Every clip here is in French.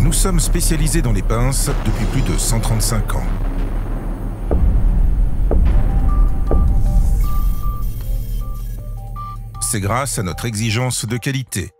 Nous sommes spécialisés dans les pinces depuis plus de 135 ans. C'est grâce à notre exigence de qualité,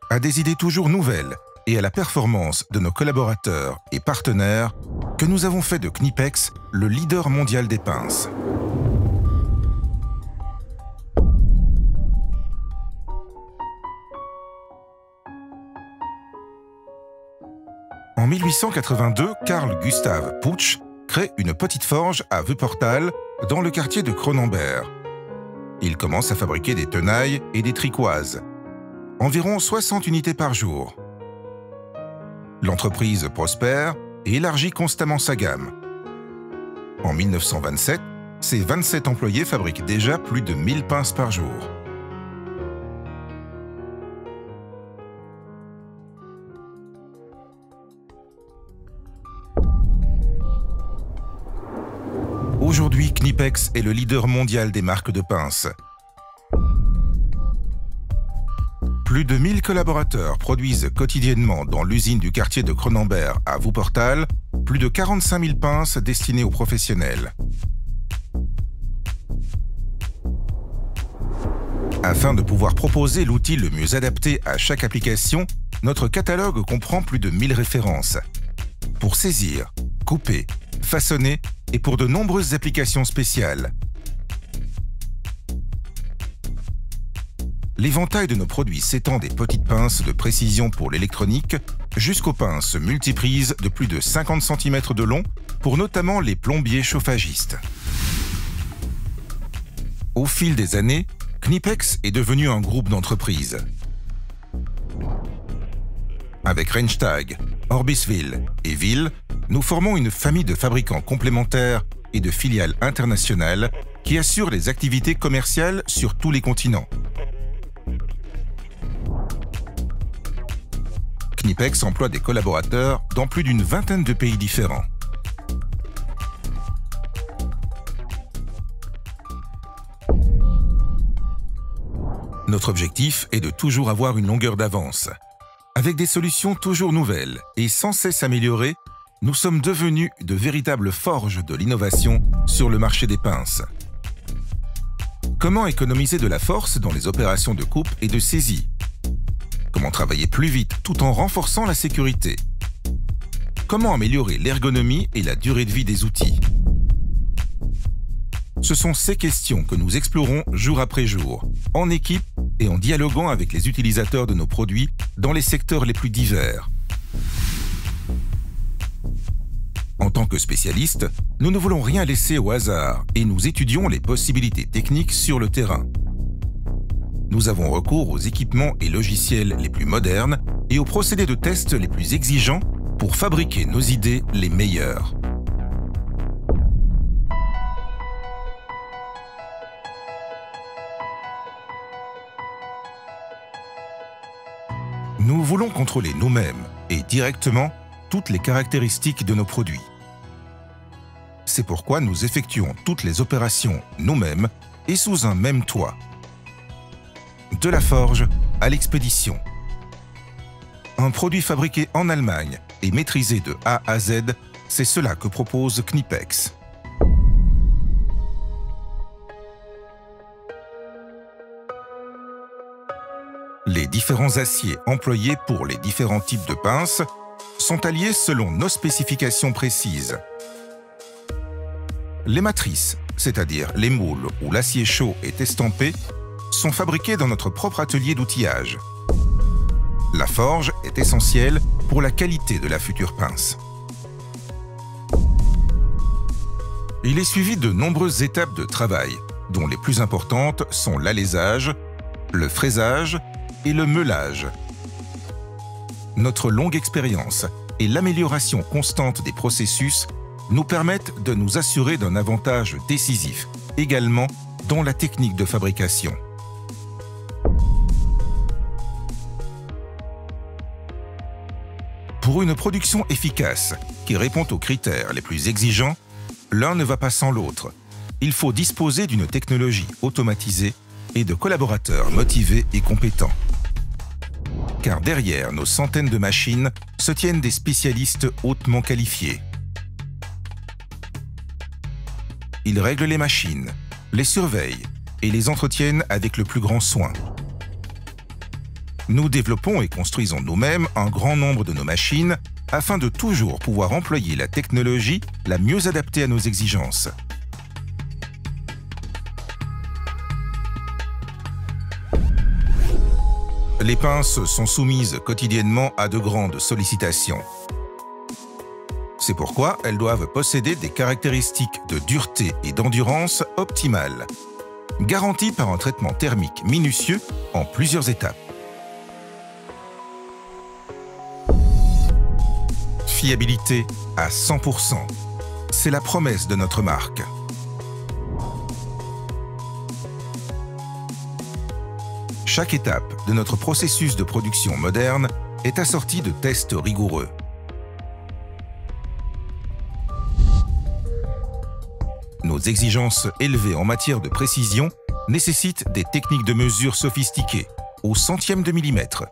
à des idées toujours nouvelles et à la performance de nos collaborateurs et partenaires que nous avons fait de Knipex le leader mondial des pinces. En 1882, Carl Gustav Puch crée une petite forge à Wuppertal, dans le quartier de Cronenberg. Il commence à fabriquer des tenailles et des tricoises, environ 60 unités par jour. L'entreprise prospère et élargit constamment sa gamme. En 1927, ses 27 employés fabriquent déjà plus de 1000 pinces par jour. Aujourd'hui, Knipex est le leader mondial des marques de pinces. Plus de 1000 collaborateurs produisent quotidiennement dans l'usine du quartier de Cronenberg à Wuppertal plus de 45 000 pinces destinées aux professionnels. Afin de pouvoir proposer l'outil le mieux adapté à chaque application, notre catalogue comprend plus de 1000 références. Pour saisir, couper, façonner et pour de nombreuses applications spéciales. L'éventail de nos produits s'étend des petites pinces de précision pour l'électronique jusqu'aux pinces multiprises de plus de 50 cm de long pour notamment les plombiers chauffagistes. Au fil des années, Knipex est devenu un groupe d'entreprises. Avec Rennstag, Orbiswil et Will, nous formons une famille de fabricants complémentaires et de filiales internationales qui assurent les activités commerciales sur tous les continents. Knipex emploie des collaborateurs dans plus d'une vingtaine de pays différents. Notre objectif est de toujours avoir une longueur d'avance. Avec des solutions toujours nouvelles et sans cesse améliorées, nous sommes devenus de véritables forges de l'innovation sur le marché des pinces. Comment économiser de la force dans les opérations de coupe et de saisie? Comment travailler plus vite tout en renforçant la sécurité? Comment améliorer l'ergonomie et la durée de vie des outils? Ce sont ces questions que nous explorons jour après jour, en équipe et en dialoguant avec les utilisateurs de nos produits dans les secteurs les plus divers. En tant que spécialistes, nous ne voulons rien laisser au hasard et nous étudions les possibilités techniques sur le terrain. Nous avons recours aux équipements et logiciels les plus modernes et aux procédés de test les plus exigeants pour fabriquer nos idées les meilleures. Nous voulons contrôler nous-mêmes et directement toutes les caractéristiques de nos produits. C'est pourquoi nous effectuons toutes les opérations nous-mêmes et sous un même toit. De la forge à l'expédition. Un produit fabriqué en Allemagne et maîtrisé de A à Z, c'est cela que propose Knipex. Les différents aciers employés pour les différents types de pinces sont alliés selon nos spécifications précises. Les matrices, c'est-à-dire les moules où l'acier chaud est estampé, sont fabriqués dans notre propre atelier d'outillage. La forge est essentielle pour la qualité de la future pince. Il est suivi de nombreuses étapes de travail, dont les plus importantes sont l'alésage, le fraisage et le meulage. Notre longue expérience et l'amélioration constante des processus nous permettent de nous assurer d'un avantage décisif, également dans la technique de fabrication. Pour une production efficace qui répond aux critères les plus exigeants, l'un ne va pas sans l'autre. Il faut disposer d'une technologie automatisée et de collaborateurs motivés et compétents. car derrière nos centaines de machines se tiennent des spécialistes hautement qualifiés. Ils règlent les machines, les surveillent et les entretiennent avec le plus grand soin. Nous développons et construisons nous-mêmes un grand nombre de nos machines afin de toujours pouvoir employer la technologie la mieux adaptée à nos exigences. Les pinces sont soumises quotidiennement à de grandes sollicitations. C'est pourquoi elles doivent posséder des caractéristiques de dureté et d'endurance optimales, garanties par un traitement thermique minutieux en plusieurs étapes. Fiabilité à 100%. C'est la promesse de notre marque. Chaque étape de notre processus de production moderne est assortie de tests rigoureux. Nos exigences élevées en matière de précision nécessitent des techniques de mesure sophistiquées, au centième de millimètre.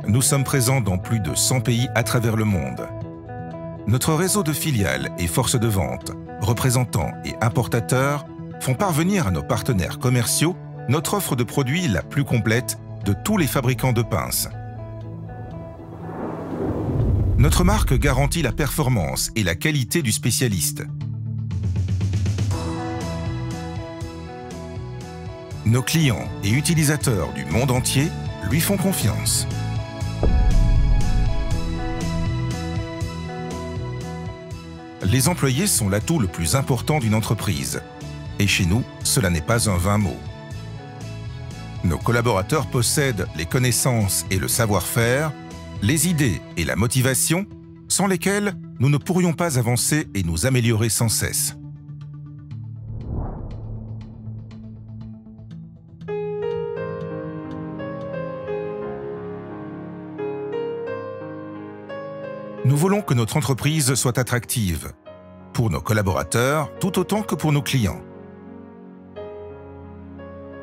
Nous sommes présents dans plus de 100 pays à travers le monde. Notre réseau de filiales et forces de vente, représentants et importateurs font parvenir à nos partenaires commerciaux notre offre de produits la plus complète de tous les fabricants de pinces. Notre marque garantit la performance et la qualité du spécialiste. Nos clients et utilisateurs du monde entier lui font confiance. Les employés sont l'atout le plus important d'une entreprise. Et chez nous, cela n'est pas un vain mot. Nos collaborateurs possèdent les connaissances et le savoir-faire, les idées et la motivation, sans lesquelles nous ne pourrions pas avancer et nous améliorer sans cesse. Nous voulons que notre entreprise soit attractive, pour nos collaborateurs tout autant que pour nos clients.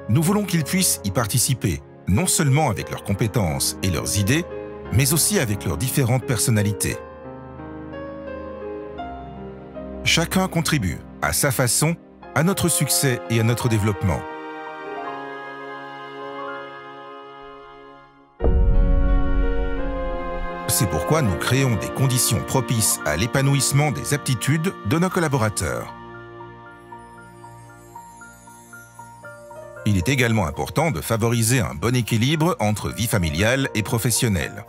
Nous voulons qu'ils puissent y participer, non seulement avec leurs compétences et leurs idées, mais aussi avec leurs différentes personnalités. Chacun contribue, à sa façon, à notre succès et à notre développement. C'est pourquoi nous créons des conditions propices à l'épanouissement des aptitudes de nos collaborateurs. Il est également important de favoriser un bon équilibre entre vie familiale et professionnelle.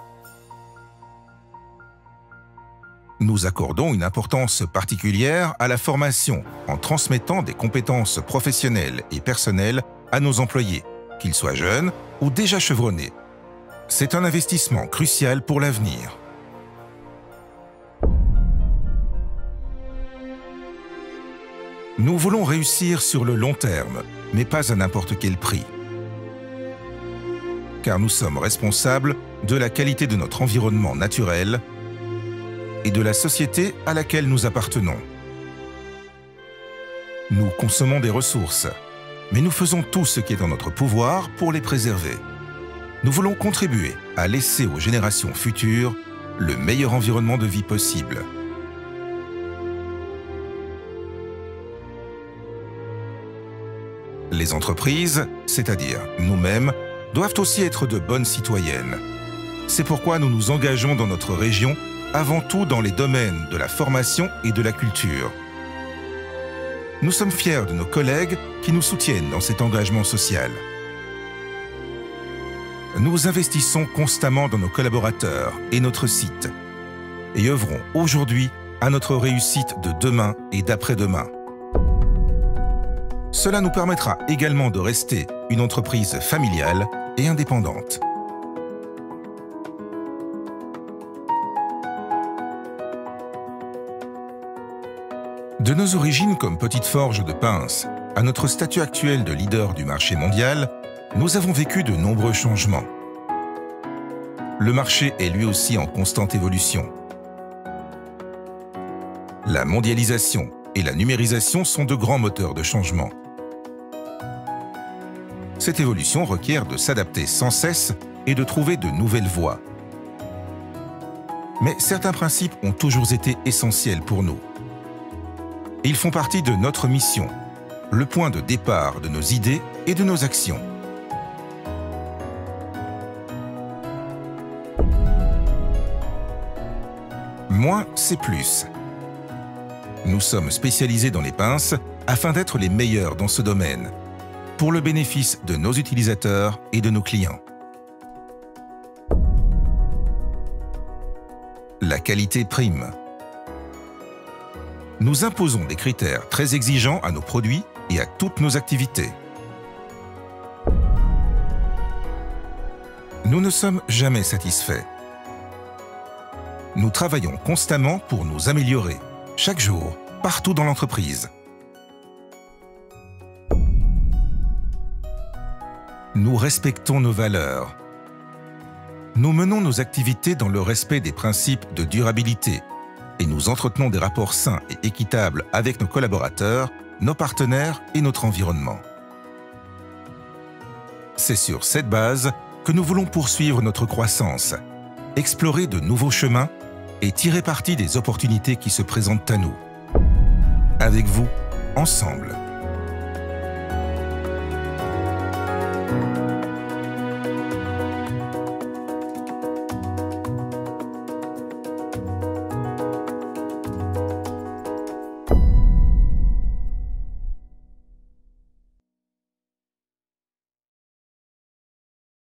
Nous accordons une importance particulière à la formation en transmettant des compétences professionnelles et personnelles à nos employés, qu'ils soient jeunes ou déjà chevronnés. C'est un investissement crucial pour l'avenir. Nous voulons réussir sur le long terme, mais pas à n'importe quel prix. Car nous sommes responsables de la qualité de notre environnement naturel et de la société à laquelle nous appartenons. Nous consommons des ressources, mais nous faisons tout ce qui est en notre pouvoir pour les préserver. Nous voulons contribuer à laisser aux générations futures le meilleur environnement de vie possible. Les entreprises, c'est-à-dire nous-mêmes, doivent aussi être de bonnes citoyennes. C'est pourquoi nous nous engageons dans notre région, avant tout dans les domaines de la formation et de la culture. Nous sommes fiers de nos collègues qui nous soutiennent dans cet engagement social. Nous investissons constamment dans nos collaborateurs et notre site et œuvrons aujourd'hui à notre réussite de demain et d'après-demain. Cela nous permettra également de rester une entreprise familiale et indépendante. De nos origines comme petite forge de pince à notre statut actuel de leader du marché mondial, nous avons vécu de nombreux changements. Le marché est lui aussi en constante évolution. La mondialisation et la numérisation sont de grands moteurs de changement. Cette évolution requiert de s'adapter sans cesse et de trouver de nouvelles voies. Mais certains principes ont toujours été essentiels pour nous. Ils font partie de notre mission, le point de départ de nos idées et de nos actions. Moins, c'est plus. Nous sommes spécialisés dans les pinces afin d'être les meilleurs dans ce domaine, pour le bénéfice de nos utilisateurs et de nos clients. La qualité prime. Nous imposons des critères très exigeants à nos produits et à toutes nos activités. Nous ne sommes jamais satisfaits. Nous travaillons constamment pour nous améliorer, chaque jour, partout dans l'entreprise. Nous respectons nos valeurs. Nous menons nos activités dans le respect des principes de durabilité et nous entretenons des rapports sains et équitables avec nos collaborateurs, nos partenaires et notre environnement. C'est sur cette base que nous voulons poursuivre notre croissance, explorer de nouveaux chemins et tirer parti des opportunités qui se présentent à nous. Avec vous, ensemble.